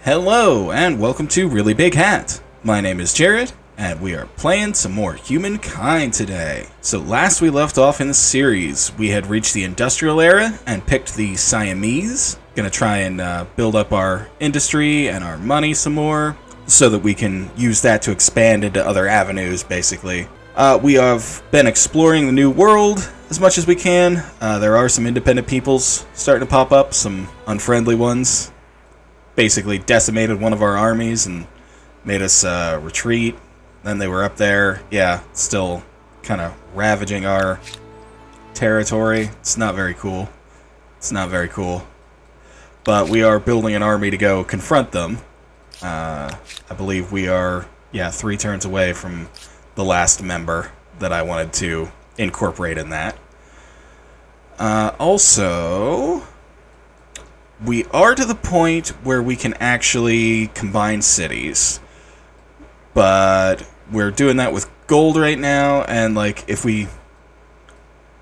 Hello, and welcome to ReallyBigHat. My name is Jared, and we are playing some more Humankind today. So last we left off in the series, we had reached the industrial era and picked the Siamese. Gonna try and build up our industry and our money some more, so that we can use that to expand into other avenues, basically. We have been exploring the new world as much as we can. There are some independent peoples starting to pop up, some unfriendly ones. Basically decimated one of our armies and made us retreat. Then they were up there, still kind of ravaging our territory. It's not very cool. But we are building an army to go confront them. I believe we are, 3 turns away from the last member that I wanted to incorporate in that. Also, we are to the point where we can actually combine cities. But we're doing that with gold right now, and if we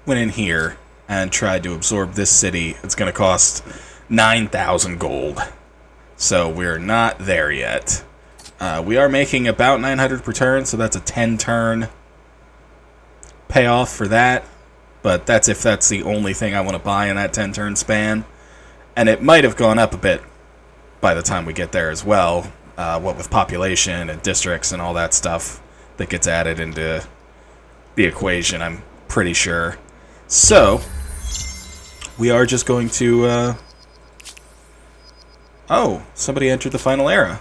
went in here and tried to absorb this city, it's going to cost 9,000 gold. So we're not there yet. We are making about 900 per turn, so that's a 10-turn payoff for that. But that's if that's the only thing I want to buy in that 10-turn span. And it might have gone up a bit by the time we get there as well, what with population and districts and all that stuff that gets added into the equation, I'm pretty sure. So, we are just going to... Oh, somebody entered the final era.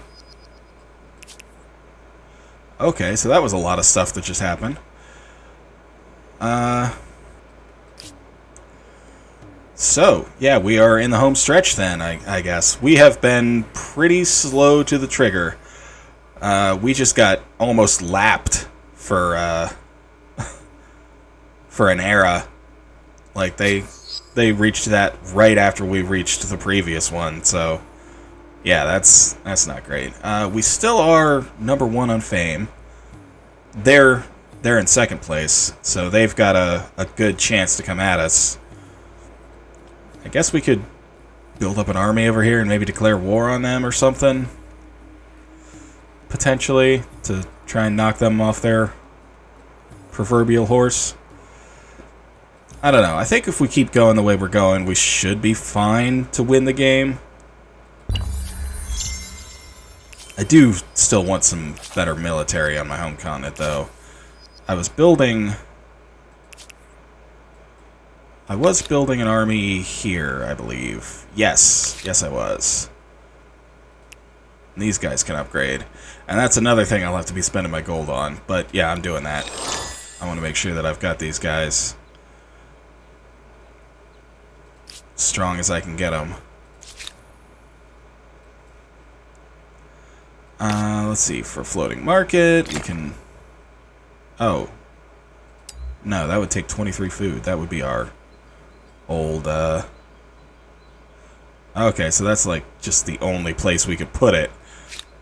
Okay, so that was a lot of stuff that just happened. So, yeah, we are in the home stretch then, I guess. We have been pretty slow to the trigger. We just got almost lapped for an era. They reached that right after we reached the previous one, so yeah, that's not great. We still are number 1 on fame. They're in second place, so they've got a good chance to come at us. I guess we could build up an army over here and maybe declare war on them or something. Potentially, to try and knock them off their proverbial horse. I don't know. I think if we keep going the way we're going, we should be fine to win the game. I do still want some better military on my home continent, though. I was building an army here, I believe. Yes, I was. And these guys can upgrade. And that's another thing I'll have to be spending my gold on. But yeah, I'm doing that. I want to make sure that I've got these guys strong as I can get them. Let's see, for floating market, we can... Oh. No, that would take 23 food. That would be our old, Okay, so that's just the only place we could put it.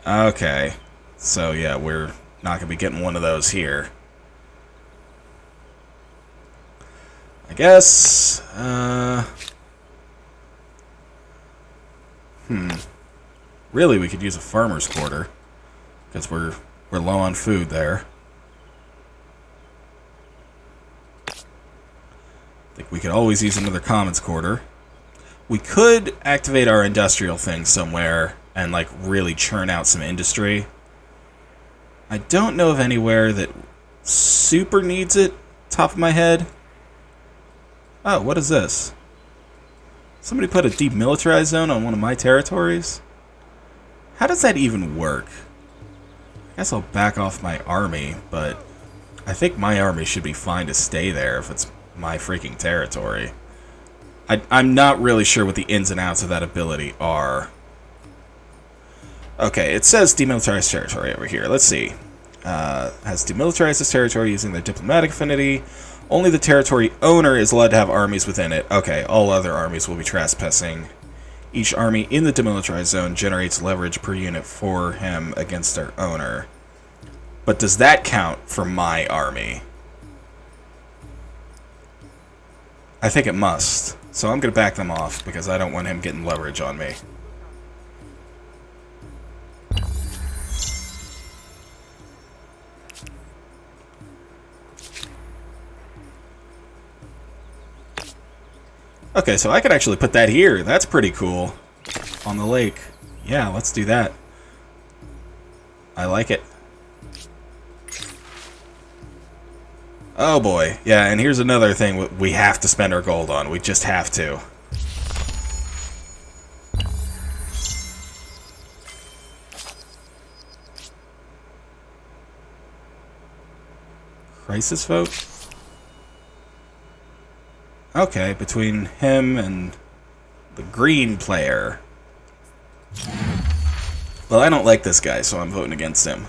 Okay. So, yeah, we're not gonna be getting one of those here. I guess, Really, we could use a farmer's quarter, because we're low on food there. I think we could always use another commons quarter. We could activate our industrial thing somewhere and really churn out some industry. I don't know of anywhere that super needs it, top of my head. Oh, what is this? Somebody put a demilitarized zone on one of my territories? How does that even work? I guess I'll back off my army, but I think my army should be fine to stay there if it's my freaking territory. I'm not really sure what the ins and outs of that ability are. Okay, it says demilitarized territory over here. Let's see. Has demilitarized this territory using their diplomatic affinity. Only the territory owner is allowed to have armies within it. Okay, all other armies will be trespassing. Each army in the demilitarized zone generates leverage per unit for him against their owner. But does that count for my army? I think it must. So I'm going to back them off because I don't want him getting leverage on me. Okay, so I could actually put that here. That's pretty cool. On the lake. Yeah, let's do that. I like it. Oh boy. Yeah, and here's another thing we have to spend our gold on. We just have to. Crisis vote? Okay, between him and the green player. Well, I don't like this guy, so I'm voting against him.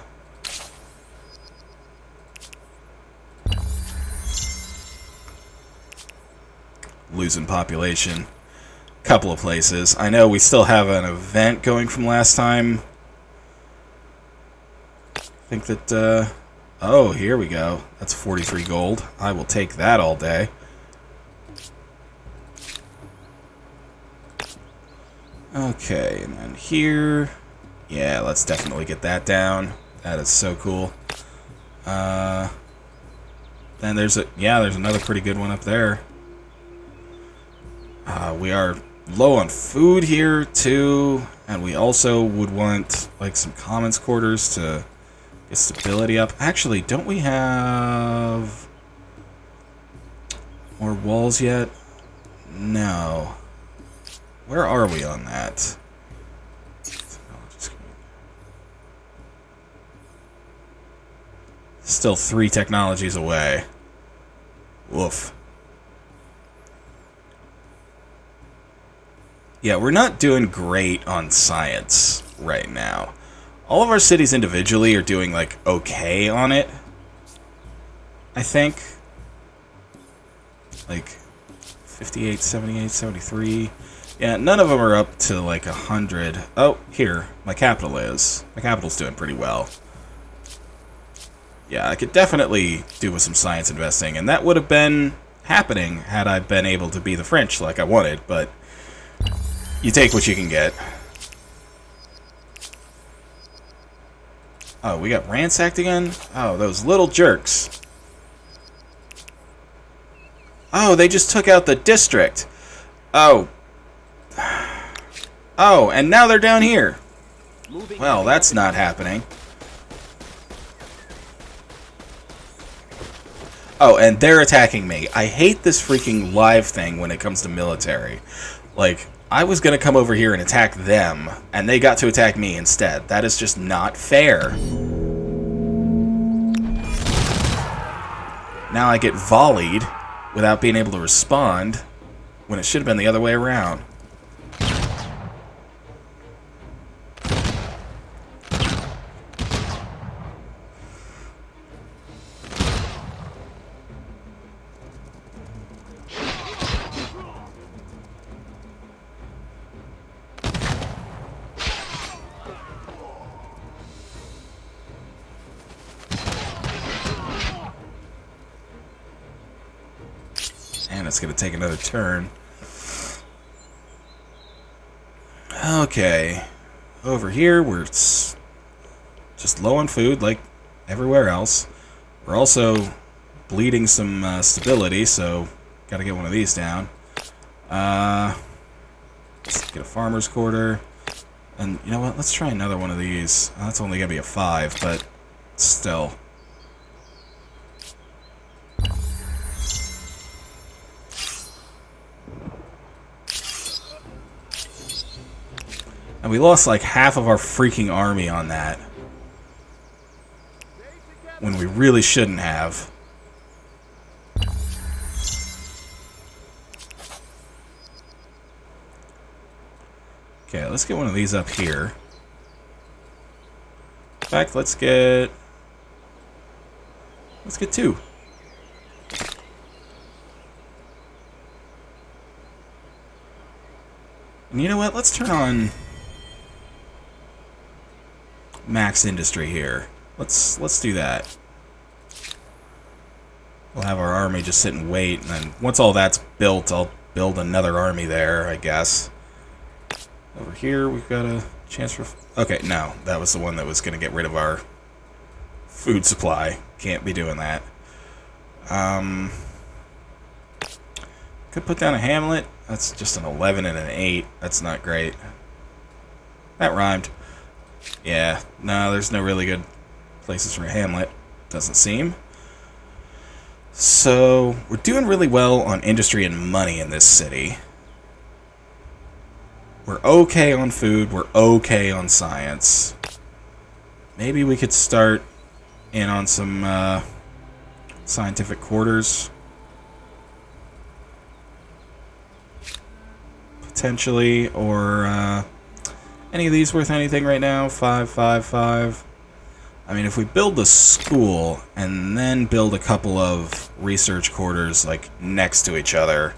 Losing population. Couple of places. I know we still have an event going from last time. I think that, oh, here we go. That's 43 gold. I will take that all day. Okay, and then here... Yeah, let's definitely get that down. That is so cool. Then there's there's another pretty good one up there. We are low on food here, too. And we also would want, like, some commons quarters to get stability up. Actually, don't we have more walls yet? No. Where are we on that? Still 3 technologies away. Woof. Yeah, we're not doing great on science right now. All of our cities individually are doing, like, okay on it. I think. Like, 58, 78, 73... Yeah, none of them are up to like 100. Oh, here. My capital is. My capital's doing pretty well. Yeah, I could definitely do with some science investing, and that would have been happening had I been able to be the French like I wanted, but you take what you can get. Oh, we got ransacked again? Oh, those little jerks. Oh, they just took out the district. Oh. Oh, and now they're down here. Well, that's not happening. Oh, and they're attacking me. I hate this freaking live thing when it comes to military. Like, I was going to come over here and attack them, and they got to attack me instead. That is just not fair. Now I get volleyed without being able to respond when it should have been the other way around. And it's going to take another turn. Okay. Over here, we're just low on food, like everywhere else. We're also bleeding some stability, so got to get one of these down. Let's get a farmer's quarter. And you know what? Let's try another one of these. That's only going to be a 5, but still. And we lost like half of our freaking army on that. When we really shouldn't have. Okay, let's get one of these up here. In fact, let's get 2. And you know what? Let's turn on max industry here. Let's do that. We'll have our army just sit and wait, and then once all that's built, I'll build another army there, I guess. Over here, we've got a chance for... Okay, no, that was the one that was going to get rid of our food supply. Can't be doing that. Could put down a hamlet. That's just an 11 and an 8. That's not great. That rhymed. Yeah, no, there's no really good places for a hamlet. Doesn't seem. So, we're doing really well on industry and money in this city. We're okay on food. We're okay on science. Maybe we could start in on some scientific quarters. Potentially, or any of these worth anything right now? 5, 5, 5. I mean, if we build the school and then build a couple of research quarters like next to each other,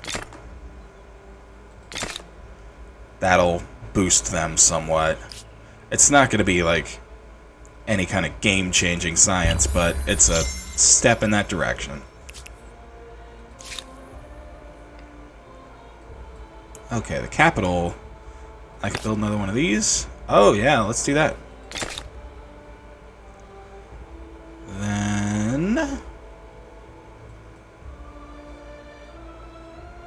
that'll boost them somewhat. It's not going to be like any kind of game-changing science, but it's a step in that direction. Okay, the capital. I could build another one of these. Oh, yeah, let's do that. Then...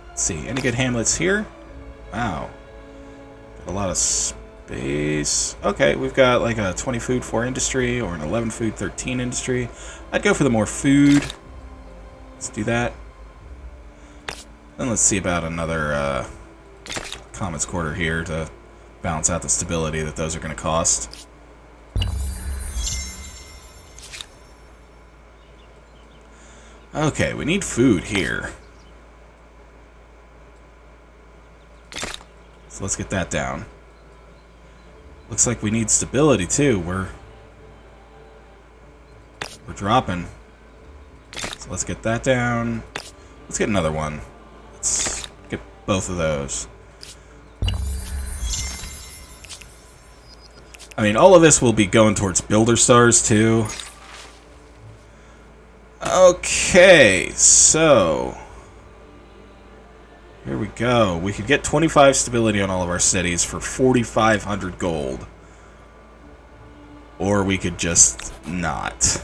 let's see, any good hamlets here? Wow. Got a lot of space. Okay, we've got like a 20 food 4 industry or an 11 food 13 industry. I'd go for the more food. Let's do that. Then let's see about another commons quarter here to balance out the stability that those are going to cost. Okay, we need food here. So let's get that down. Looks like we need stability too. We're dropping. So let's get that down. Let's get another one. Let's get both of those. I mean, all of this will be going towards builder stars too. Okay, so here we go. We could get 25 stability on all of our cities for 4,500 gold. Or we could just not.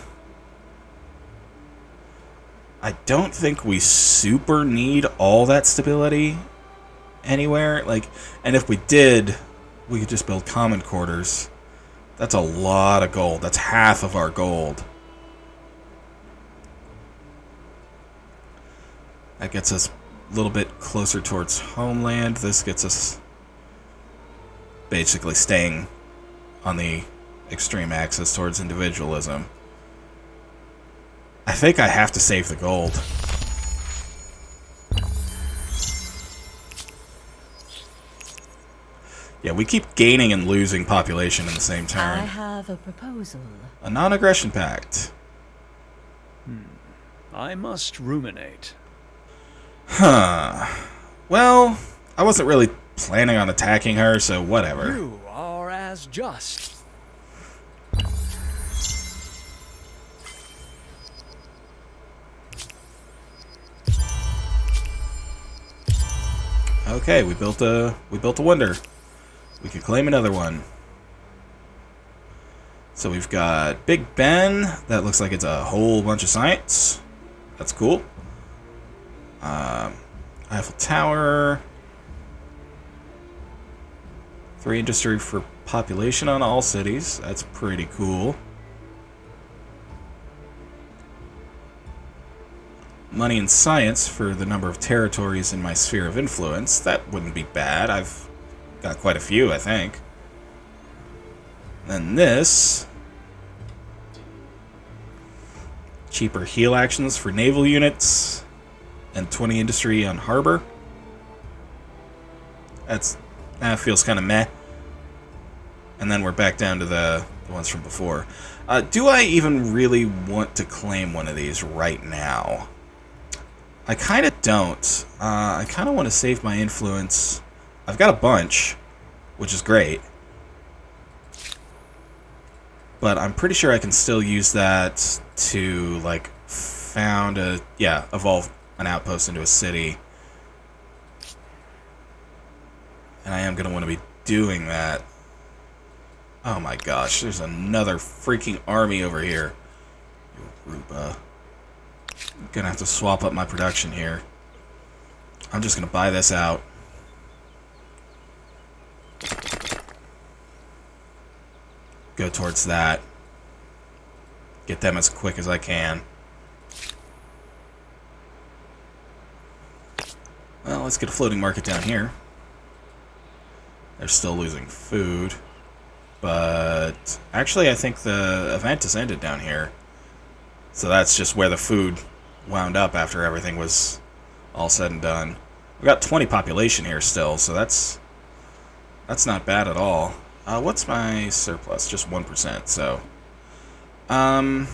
I don't think we super need all that stability anywhere. Like, and if we did, we could just build common quarters. That's a lot of gold. That's half of our gold. That gets us a little bit closer towards homeland. This gets us basically staying on the extreme axis towards individualism. I think I have to save the gold. Yeah, we keep gaining and losing population in the same turn. I have a proposal. A non-aggression pact. I must ruminate. Huh. Well, I wasn't really planning on attacking her, so whatever. You are as just. Okay, we built a wonder. We could claim another one. So we've got Big Ben. That looks like it's a whole bunch of science. That's cool. Eiffel Tower. 3 industry for population on all cities. That's pretty cool. Money and science for the number of territories in my sphere of influence. That wouldn't be bad. I've got quite a few, I think. Then this. Cheaper heal actions for naval units. And 20 industry on harbor. That feels kind of meh. And then we're back down to the ones from before. Do I even really want to claim one of these right now? I kind of don't. I kind of want to save my influence. I've got a bunch, which is great. But I'm pretty sure I can still use that to, like, evolve an outpost into a city. And I am going to want to be doing that. Oh my gosh, there's another freaking army over here. Yoruba. I'm going to have to swap up my production here. I'm just going to buy this out. go towards that. Get them as quick as I can. Well, let's get a floating market down here. They're still losing food. But actually, I think the event has ended down here. So that's just where the food wound up after everything was all said and done. We got 20 population here still, so that's not bad at all. What's my surplus? Just 1%, so... what kind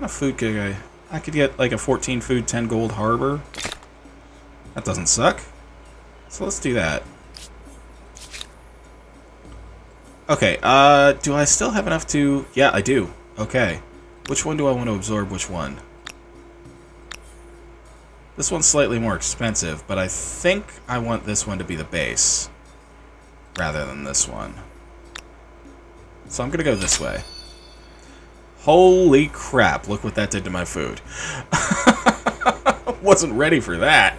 of food could I could get like a 14 food, 10 gold harbor. That doesn't suck. So let's do that. Okay, do I still have enough to... Yeah, I do. Okay. Which one do I want to absorb which one? This one's slightly more expensive, but I think I want this one to be the base rather than this one. So I'm going to go this way. Holy crap, look what that did to my food. Wasn't ready for that.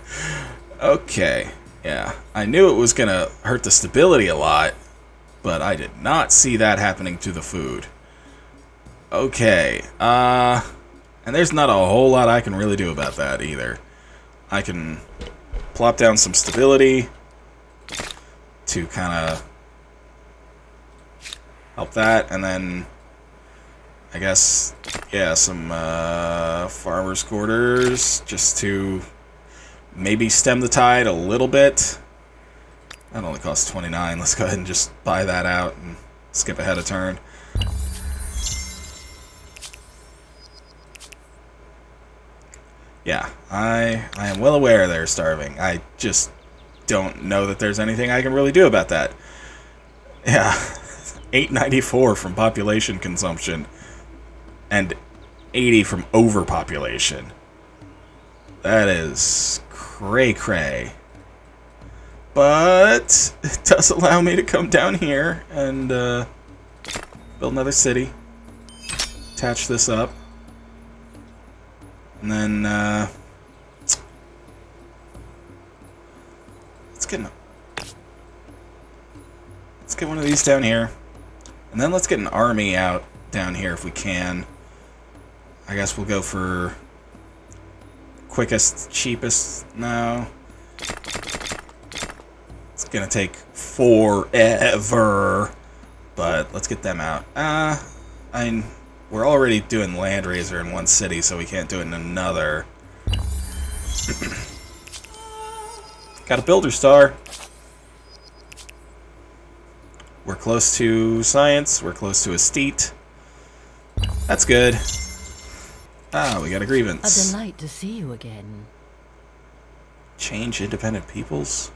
Okay, yeah. I knew it was going to hurt the stability a lot, but I did not see that happening to the food. Okay, and there's not a whole lot I can really do about that either. I can plop down some stability to kind of help that, and then I guess, yeah, some farmers' quarters just to maybe stem the tide a little bit. That only costs 29. Let's go ahead and just buy that out and skip ahead a turn. Yeah, I am well aware they're starving. I just don't know that there's anything I can really do about that. Yeah, 894 from population consumption and 80 from overpopulation. That is cray-cray. But it does allow me to come down here and build another city. Attach this up. And then, let's get one of these down here. And then let's get an army out down here if we can. I guess we'll go for quickest, cheapest. No. It's gonna take forever. But let's get them out. We're already doing land raiser in one city, so we can't do it in another. Got a builder star. We're close to science. We're close to estate. That's good. Ah, we got a grievance. A delight to see you again. Change independent peoples?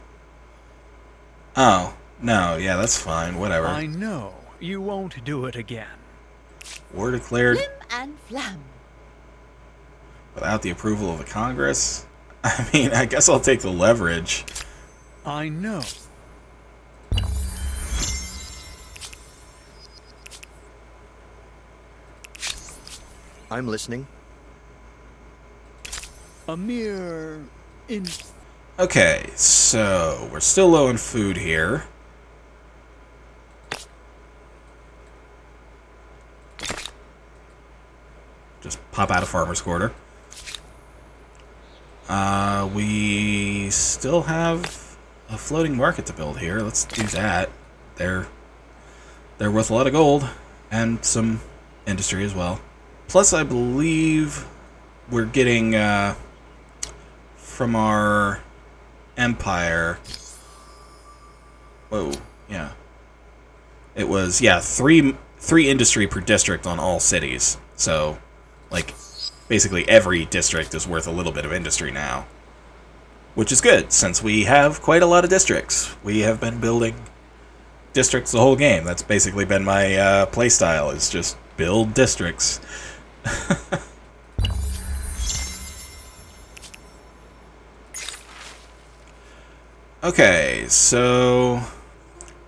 Oh, no, yeah, that's fine. Whatever. I know you won't do it again. War declared Flim and flam. without the approval of the Congress. I mean, I guess I'll take the leverage. I know. I'm listening. A mere Okay, so we're still low on food here. Just pop out a farmer's quarter. We still have a floating market to build here. Let's do that. They're worth a lot of gold and some industry as well. Plus, I believe we're getting from our empire. Whoa, yeah. It was three industry per district on all cities. So, like, basically every district is worth a little bit of industry now. Which is good, since we have quite a lot of districts. We have been building districts the whole game. That's basically been my playstyle, is just build districts. Okay, so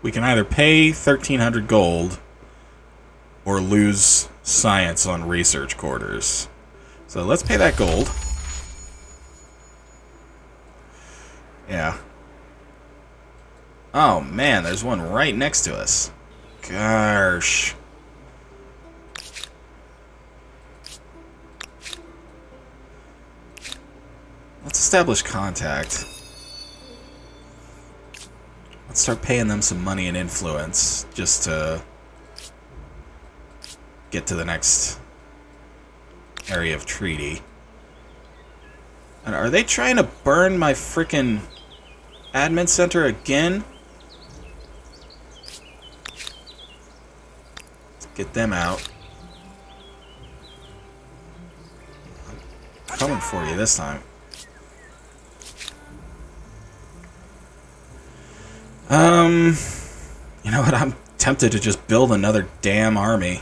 we can either pay 1,300 gold or lose science on research quarters. So let's pay that gold. Yeah. Oh man, there's one right next to us. gosh. Let's establish contact. Let's start paying them some money and influence just to get to the next area of treaty. And are they trying to burn my frickin' admin center again? Let's get them out. I'm coming for you this time. You know what? I'm tempted to just build another damn army.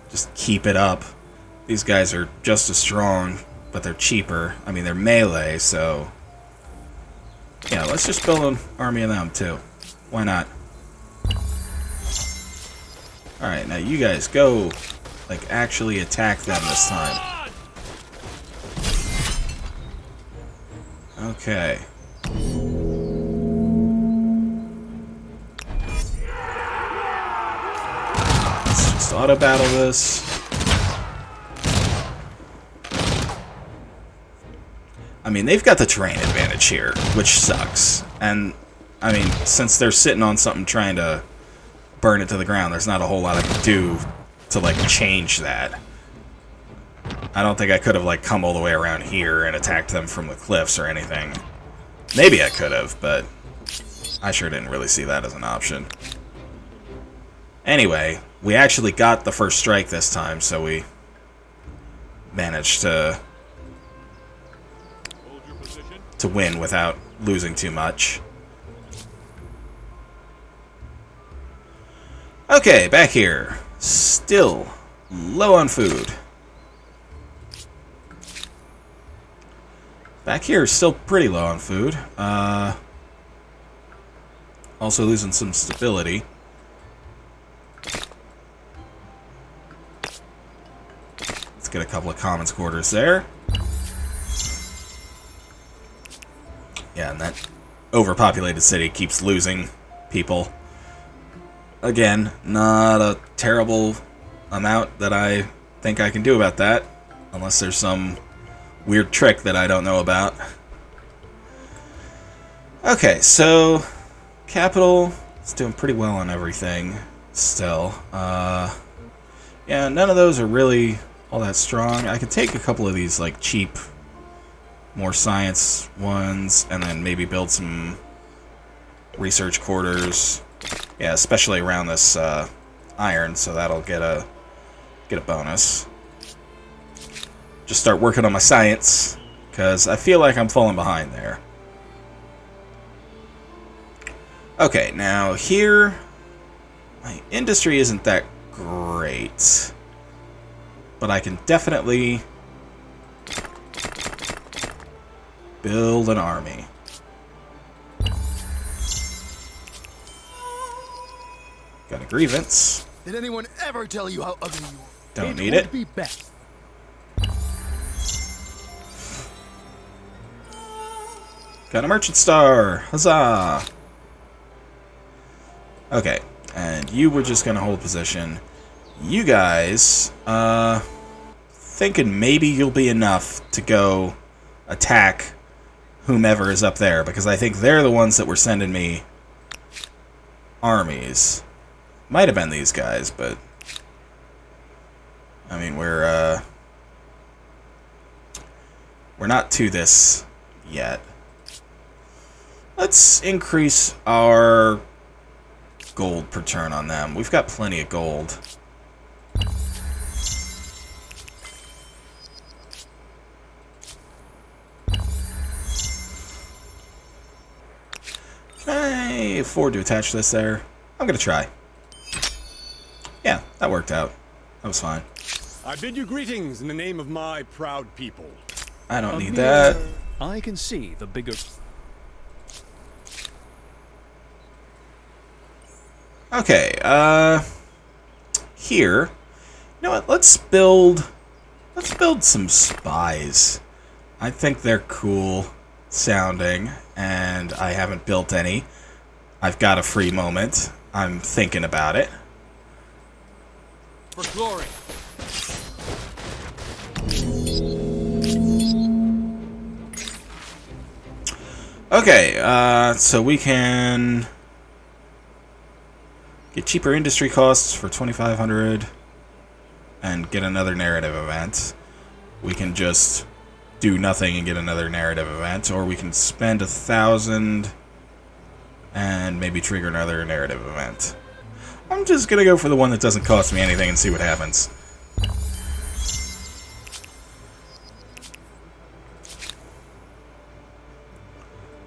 Just keep it up. These guys are just as strong, but they're cheaper. I mean, they're melee, so... yeah, let's just build an army of them, too. Why not? Alright, now you guys go, like, actually attack them this time. Okay. Let's just auto-battle this. I mean, they've got the terrain advantage here, which sucks. And, I mean, since they're sitting on something trying to burn it to the ground, there's not a whole lot I can do to, like, change that. I don't think I could have, like, come all the way around here and attacked them from the cliffs or anything. Maybe I could have, but I sure didn't really see that as an option. Anyway, we actually got the first strike this time, so we managed to win without losing too much. Okay, back here. Still low on food. Back here, still pretty low on food. Also losing some stability. Let's get a couple of commons quarters there. Yeah, and that overpopulated city keeps losing people. Again, not a terrible amount that I think I can do about that, unless there's some weird trick that I don't know about. Okay, so capital is doing pretty well on everything still. Yeah, none of those are really all that strong. I could take a couple of these like cheap, more science ones, and then maybe build some research quarters. Yeah, especially around this iron, so that'll get a bonus. Just start working on my science, because I feel like I'm falling behind there. Okay, now here, my industry isn't that great, but I can definitely build an army. Got a grievance. Did anyone ever tell you how ugly you are? Don't need it. Be best. Got a merchant star. Huzzah! Okay, and you were just gonna hold position. You guys, thinking maybe you'll be enough to go attack whomever is up there, because I think they're the ones that were sending me armies. Might have been these guys, but I mean, we're not to this yet. Let's increase our gold per turn on them. We've got plenty of gold. Can I afford to attach this there? I'm gonna try. Yeah, that worked out. That was fine. I bid you greetings in the name of my proud people. I don't need that. I can see the bigger... Okay, here. You know what? Let's build some spies. I think they're cool sounding, and I haven't built any. I've got a free moment. I'm thinking about it. For glory. Okay, so we can get cheaper industry costs for 2,500 and get another narrative event. We can just do nothing and get another narrative event, or we can spend 1,000 and maybe trigger another narrative event. I'm just gonna go for the one that doesn't cost me anything and see what happens.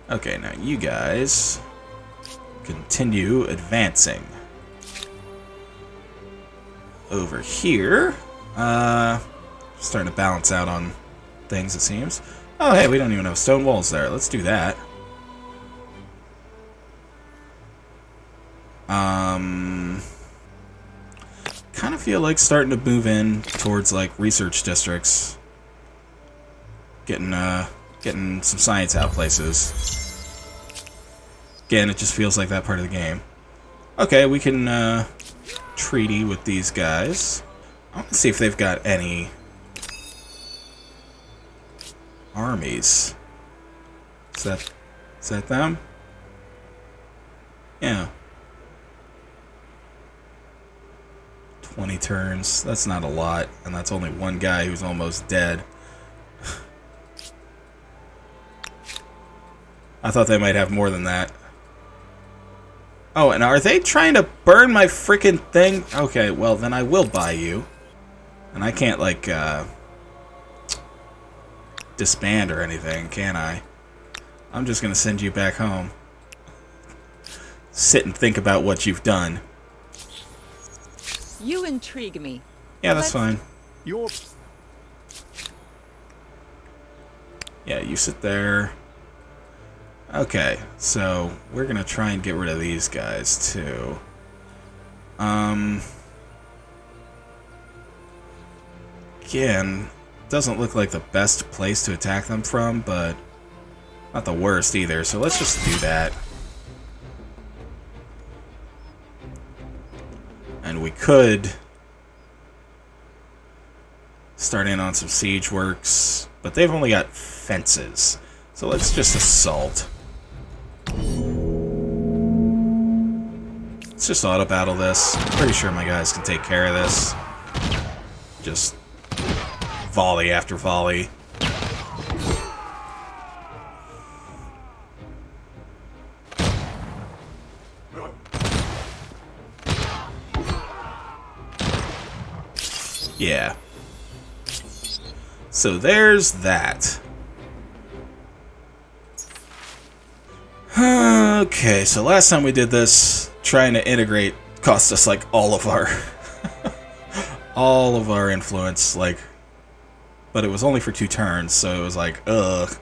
Okay, now you guys continue advancing. Over here, starting to balance out on things, it seems. Oh, hey, we don't even have stone walls there. Let's do that. Kind of feel like starting to move in towards, like, research districts. Getting some science out places. Again, it just feels like that part of the game. Okay, we can, treaty with these guys. I want to see if they've got any armies. Is that them? Yeah. 20 turns. That's not a lot, and that's only one guy who's almost dead. I thought they might have more than that. Oh, and are they trying to burn my freaking thing? Okay, well, then I will buy you. And I can't, like, disband or anything, can I? I'm just gonna send you back home. Sit and think about what you've done. You intrigue me. Yeah, that's fine. You're... Yeah, you sit there. Okay, so we're gonna try and get rid of these guys too. Again, doesn't look like the best place to attack them from, but not the worst either, so let's just do that. And we could start in on some siege works, but they've only got fences, so let's just assault. Let's just auto-battle this. I'm pretty sure my guys can take care of this. Just volley after volley. Yeah. So there's that. Okay, so last time we did this, trying to integrate cost us like all of our all of our influence, like, but it was only for 2 turns, so it was like, ugh.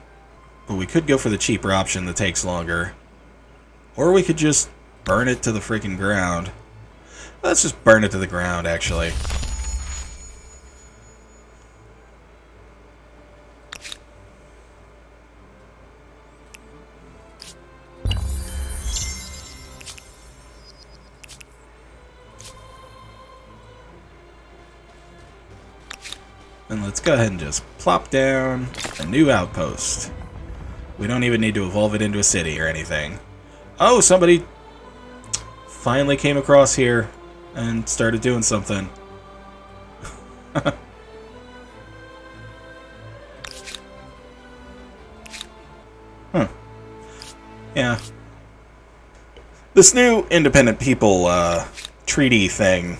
But we could go for the cheaper option that takes longer. Or we could just burn it to the freaking ground. Let's just burn it to the ground, actually. And let's go ahead and just plop down a new outpost. We don't even need to evolve it into a city or anything. Oh, somebody finally came across here and started doing something. Huh. Yeah. This new independent people treaty thing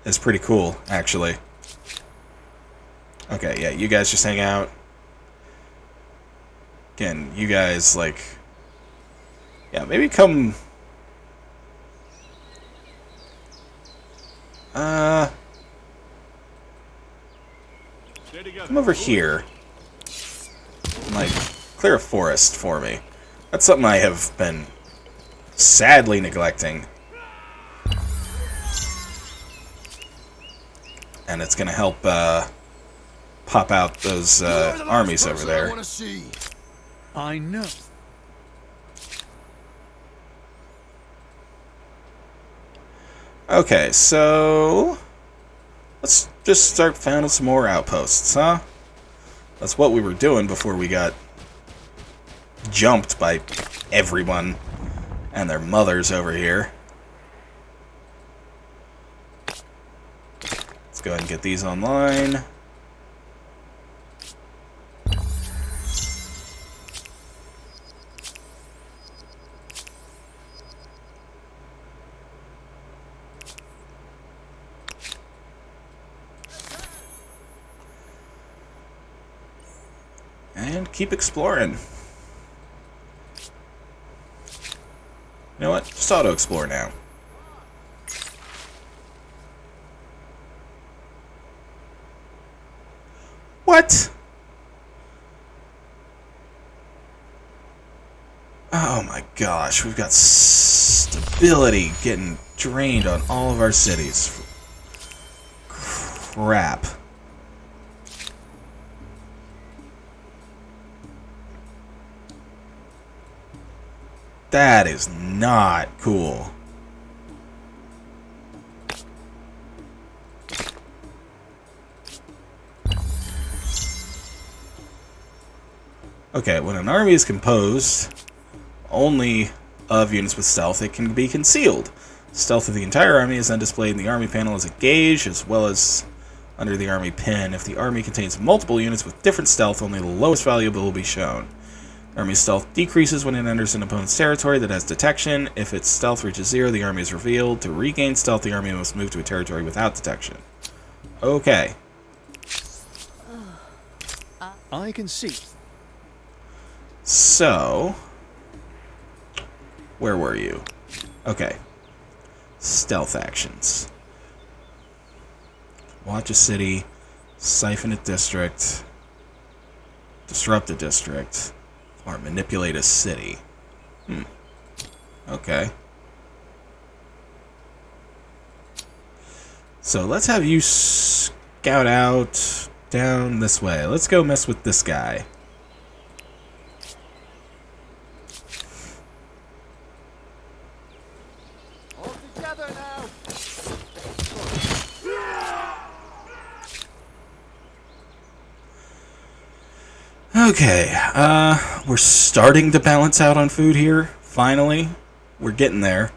is pretty cool, actually. Okay, yeah, you guys just hang out. Again, you guys, like... Yeah, maybe come... Come over here. And, like, clear a forest for me. That's something I have been sadly neglecting. And it's gonna help, pop out those armies over there. I know. Okay, so let's just start founding some more outposts, huh? That's what we were doing before we got jumped by everyone and their mothers over here. Let's go ahead and get these online. And keep exploring. You know what? Just auto-explore now. What? Oh my gosh, we've got stability getting drained on all of our cities. Crap. That is not cool. Okay, when an army is composed only of units with stealth, it can be concealed. Stealth of the entire army is then displayed in the army panel as a gauge, as well as under the army pin. If the army contains multiple units with different stealth, only the lowest value will be shown. Army's stealth decreases when it enters an opponent's territory that has detection. If its stealth reaches 0, the army is revealed. To regain stealth, the army must move to a territory without detection. Okay. I can see. So, where were you? Okay. Stealth actions. Watch a city, siphon a district, disrupt a district, or manipulate a city. Okay. So let's have you scout out down this way. Let's go mess with this guy. All together now. Okay, we're starting to balance out on food here, finally. We're getting there.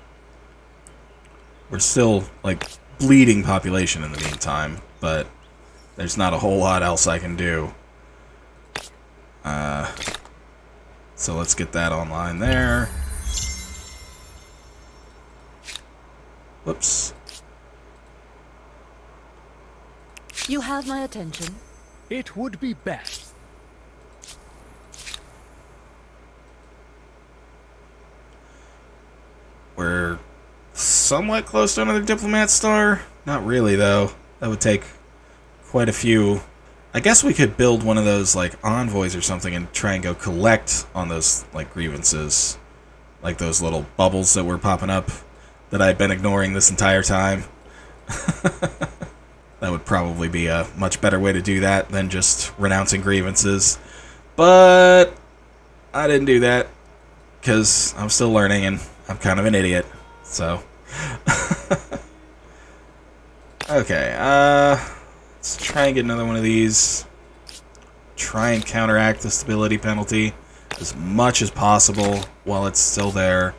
We're still, like, bleeding population in the meantime, but there's not a whole lot else I can do. So let's get that online there. Whoops. You have my attention. It would be best. We're somewhat close to another diplomat star. Not really, though. That would take quite a few. I guess we could build one of those, like, envoys or something and try and go collect on those, like, grievances. Like those little bubbles that were popping up that I've been ignoring this entire time. That would probably be a much better way to do that than just renouncing grievances. But I didn't do that because I'm still learning and I'm kind of an idiot. So okay, let's try and get another one of these. Try and counteract the stability penalty as much as possible while it's still there.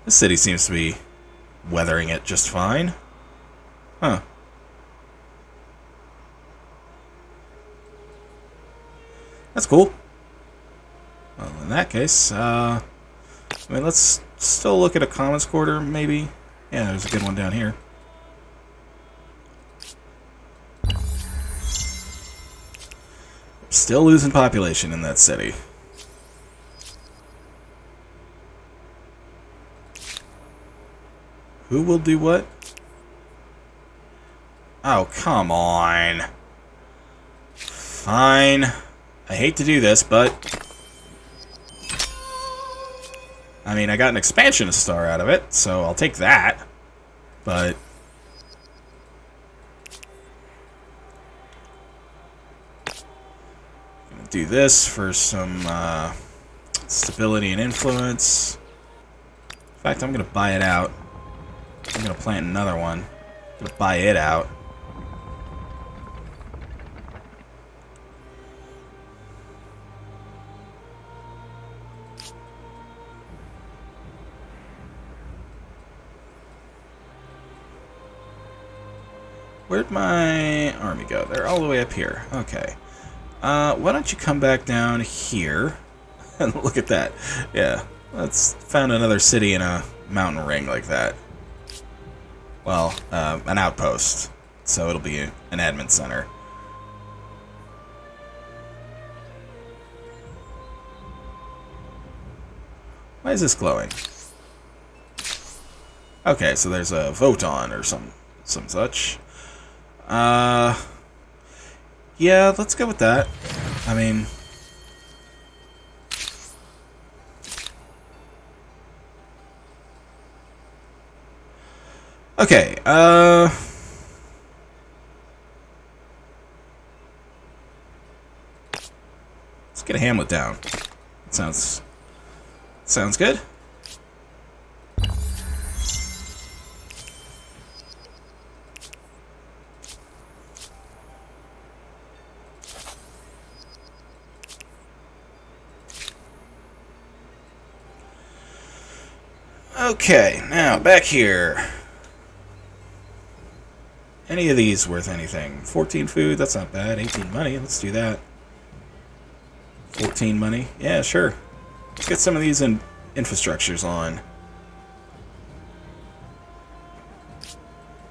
This city seems to be weathering it just fine. Huh. That's cool. Well, in that case, I mean, let's still look at a commons quarter, maybe. Yeah, there's a good one down here. Still losing population in that city. Who will do what? Oh, come on. Fine. I hate to do this, but I mean, I got an expansion star out of it, so I'll take that. But I'm gonna do this for some Stability and influence. In fact, I'm going to buy it out. I'm going to plant another one. I'm going to buy it out. Where'd my army go? They're all the way up here. Okay. Why don't you come back down here? And look at that. Yeah. Let's found another city in a mountain ring like that. Well, an outpost. So it'll be an admin center. Why is this glowing? Okay, so there's a vote on or some such. Yeah, let's go with that. I mean, okay, let's get a Hamlet down. That sounds good. Okay, now back here. Any of these worth anything? 14 food, that's not bad. 18 money, let's do that. 14 money, yeah, sure. Let's get some of these infrastructures on.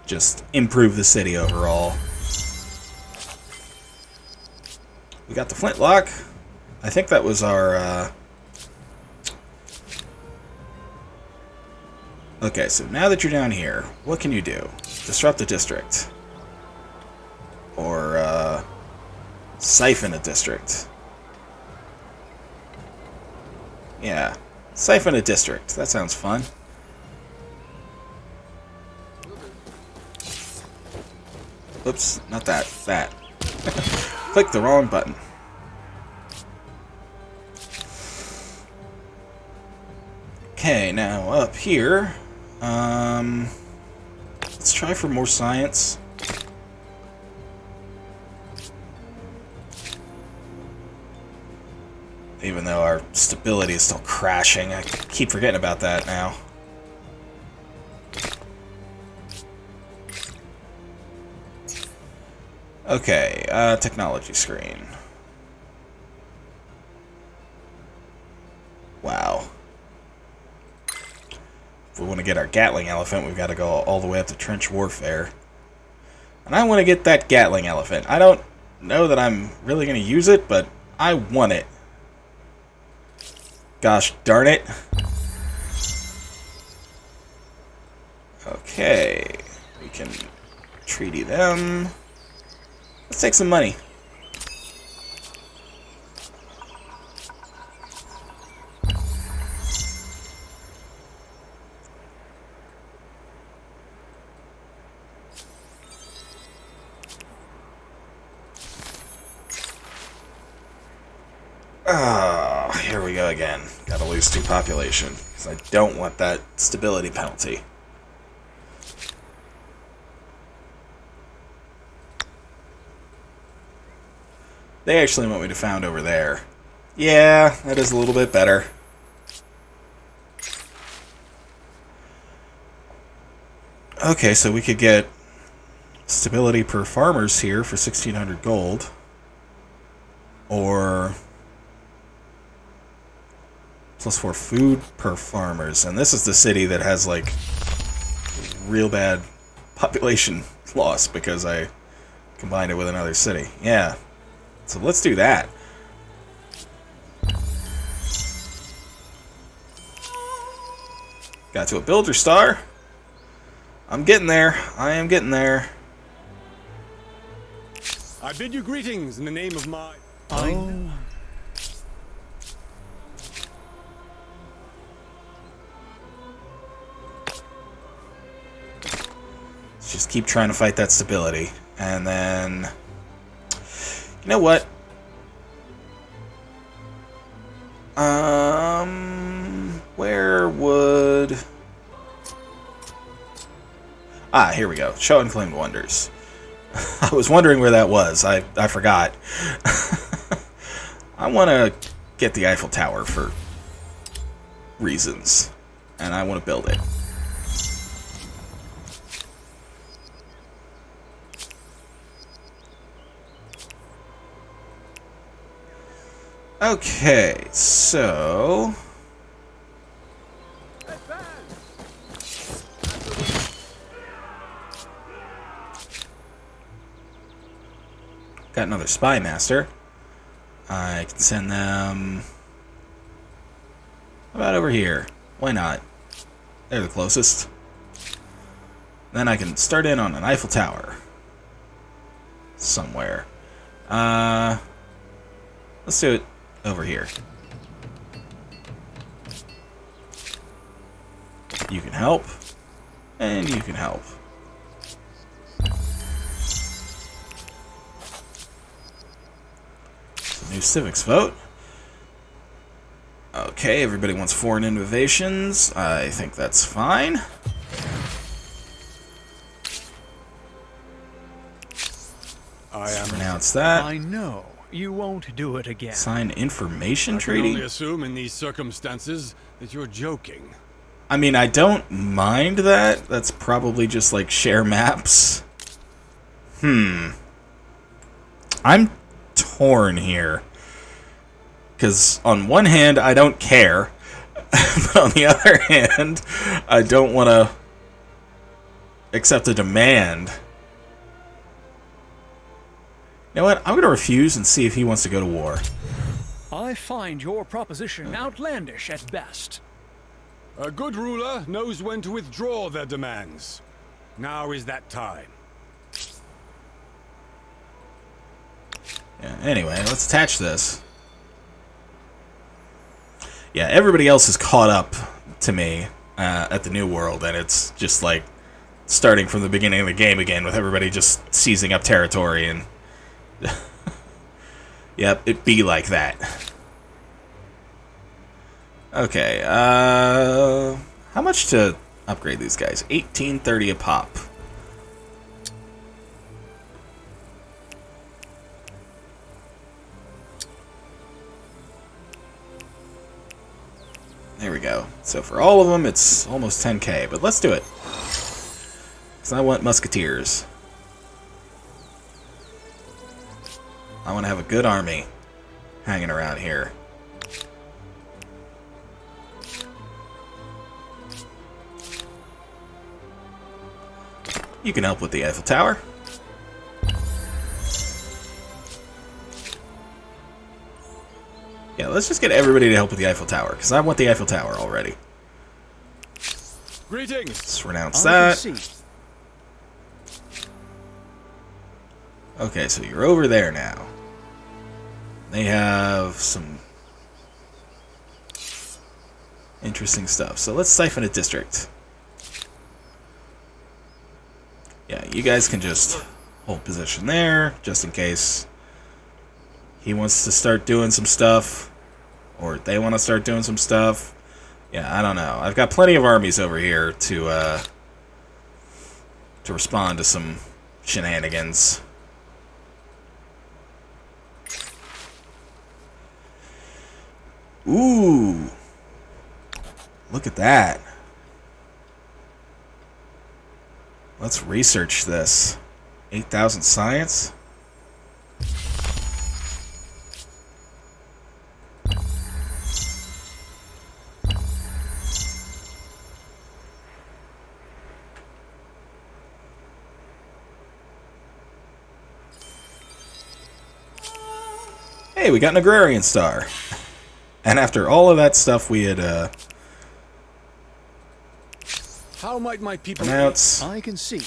Just improve the city overall. We got the flintlock. I think that was our, Okay, so now that you're down here, what can you do? Disrupt a district. Or, siphon a district. Yeah, siphon a district. That sounds fun. Oops, not that. That. Click the wrong button. Okay, now up here. Let's try for more science. Even though our stability is still crashing, I keep forgetting about that now. Okay, technology screen. Wow. If we want to get our Gatling elephant, we've got to go all the way up to trench warfare. And I want to get that Gatling elephant. I don't know that I'm really going to use it, but I want it. Gosh darn it. Okay. We can treaty them. Let's take some money. Ah, here we go again. Gotta lose 2 population, because I don't want that stability penalty. They actually want me to found over there. Yeah, that is a little bit better. Okay, so we could get stability per farmers here for 1,600 gold. Or +4 food per farmers. And this is the city that has, like, real bad population loss because I combined it with another city. Yeah. So let's do that. Got to a builder star. I'm getting there. I am getting there. I bid you greetings in the name of my... Oh. Let's just keep trying to fight that stability. And then... You know what? Where would... Ah, here we go. Show Unclaimed Wonders. I was wondering where that was. I forgot. I want to get the Eiffel Tower for reasons. And I want to build it. Okay, so... Got another spy master. I can send them... How about over here? Why not? They're the closest. Then I can start in on an Eiffel Tower. Somewhere. Let's do it over here. You can help. And you can help. New civics vote. Okay, everybody wants foreign innovations. I think that's fine. Pronounce that. I know. You won't do it again. Sign information I can treaty. only assume in these circumstances that you're joking. I mean, I don't mind that. That's probably just like share maps. I'm torn here. Because on one hand, I don't care. But on the other hand, I don't want to accept a demand. You know what? I'm going to refuse and see if he wants to go to war. I find your proposition outlandish at best. A good ruler knows when to withdraw their demands. Now is that time. Yeah, anyway, let's attach this. Yeah, everybody else is caught up to me at the New World, and it's just like starting from the beginning of the game again with everybody just seizing up territory and... Yep, it be like that. Okay, how much to upgrade these guys? 1830 a pop. There we go. So for all of them, it's almost 10k, but let's do it. Because I want musketeers. I want to have a good army hanging around here. You can help with the Eiffel Tower. Yeah, let's just get everybody to help with the Eiffel Tower, because I want the Eiffel Tower already. Greetings. Let's renounce I can that. see. Okay, so you're over there now. They have some interesting stuff. So let's siphon a district. Yeah, you guys can just hold position there, just in case he wants to start doing some stuff, or they want to start doing some stuff. Yeah, I don't know. I've got plenty of armies over here to respond to some shenanigans. Ooh, look at that. Let's research this. 8,000 science? Hey, we got an agrarian star. And after all of that stuff we had How might my people... pronounce... I can see.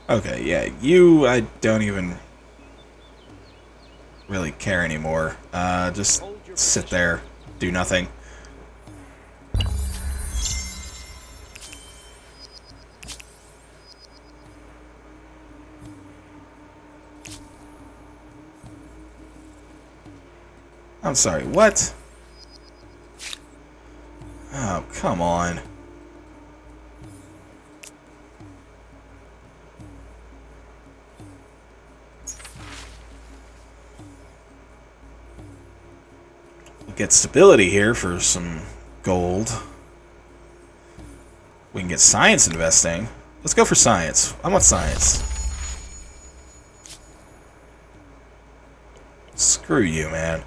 Okay, yeah, you, I don't even really care anymore. Just sit there, do nothing. I'm sorry, what? Oh, come on. We'll get stability here for some gold. We can get science investing. Let's go for science. I want science. Screw you, man.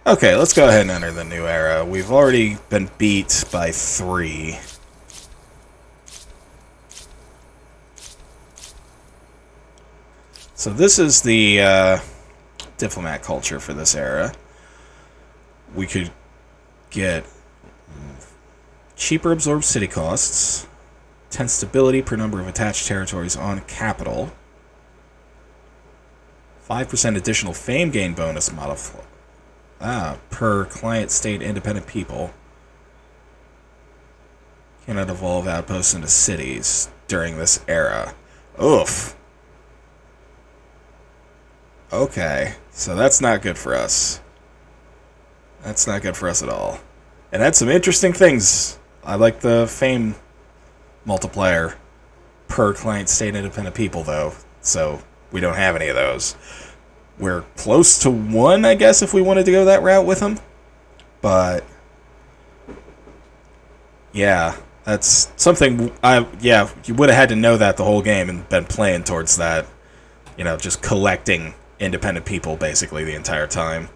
Okay, let's go ahead and enter the new era. We've already been beat by 3. So this is the diplomat culture for this era. We could get cheaper absorbed city costs, 10 stability per number of attached territories on capital, 5% additional fame gain bonus modifier per client state independent people. Cannot evolve outposts into cities during this era. Oof. Okay, so that's not good for us. That's not good for us at all. And that's some interesting things. I like the fame multiplier per client state independent people, though. So we don't have any of those. We're close to 1, I guess, if we wanted to go that route with them. But yeah, that's something you would have had to know that the whole game and been playing towards that. You know, just collecting independent people basically the entire time.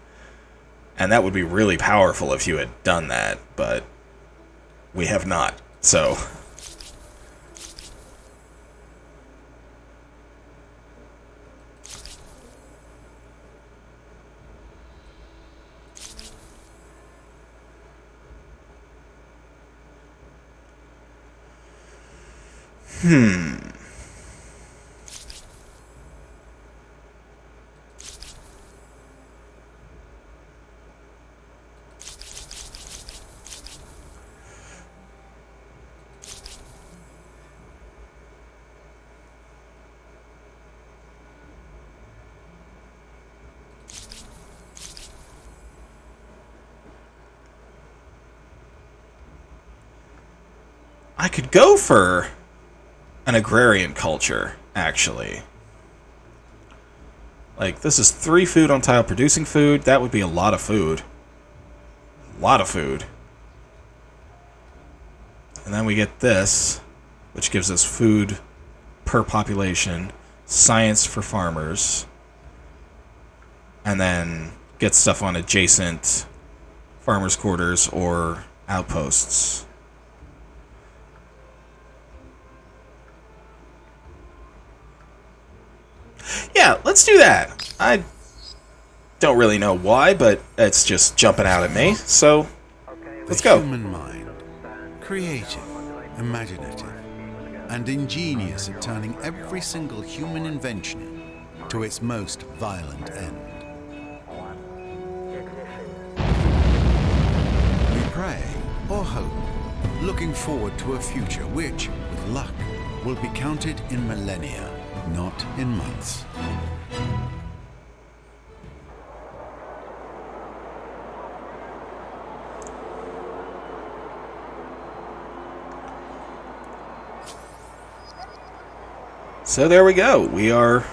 And that would be really powerful if you had done that, but we have not. So I could go for an agrarian culture, actually. Like, this is 3 food on tile producing food. That would be a lot of food. A lot of food. And then we get this, which gives us food per population, science for farmers, and then get stuff on adjacent farmers' quarters or outposts. Yeah, let's do that. I don't really know why, but it's just jumping out at me, so let's go. The human mind, creative, imaginative, and ingenious at turning every single human invention to its most violent end. We pray or hope, looking forward to a future which, with luck, will be counted in millennia, not in months. So there we go. We are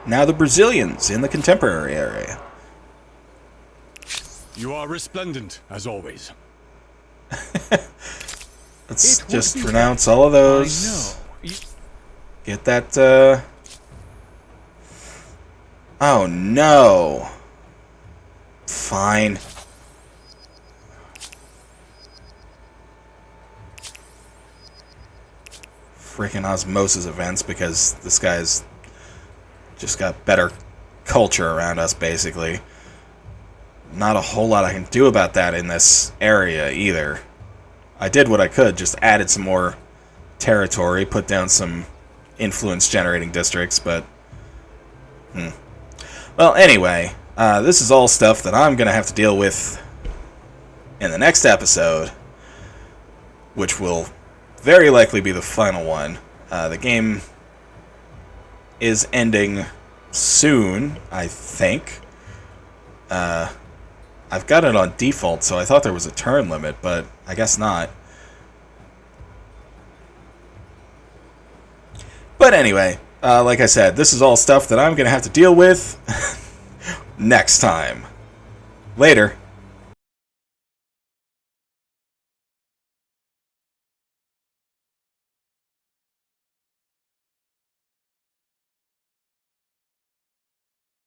now the Brazilians in the contemporary area. You are resplendent, as always. Let's just renounce all of those. Get that, Oh, no. Fine. Freaking osmosis events, because this guy's just got better culture around us, basically. Not a whole lot I can do about that in this area, either. I did what I could, just added some more territory, put down some influence-generating districts, but... Well, anyway, this is all stuff that I'm going to have to deal with in the next episode, which will very likely be the final one. The game is ending soon, I think. I've got it on default, so I thought there was a turn limit, but I guess not. But anyway, like I said, this is all stuff that I'm going to have to deal with next time. Later.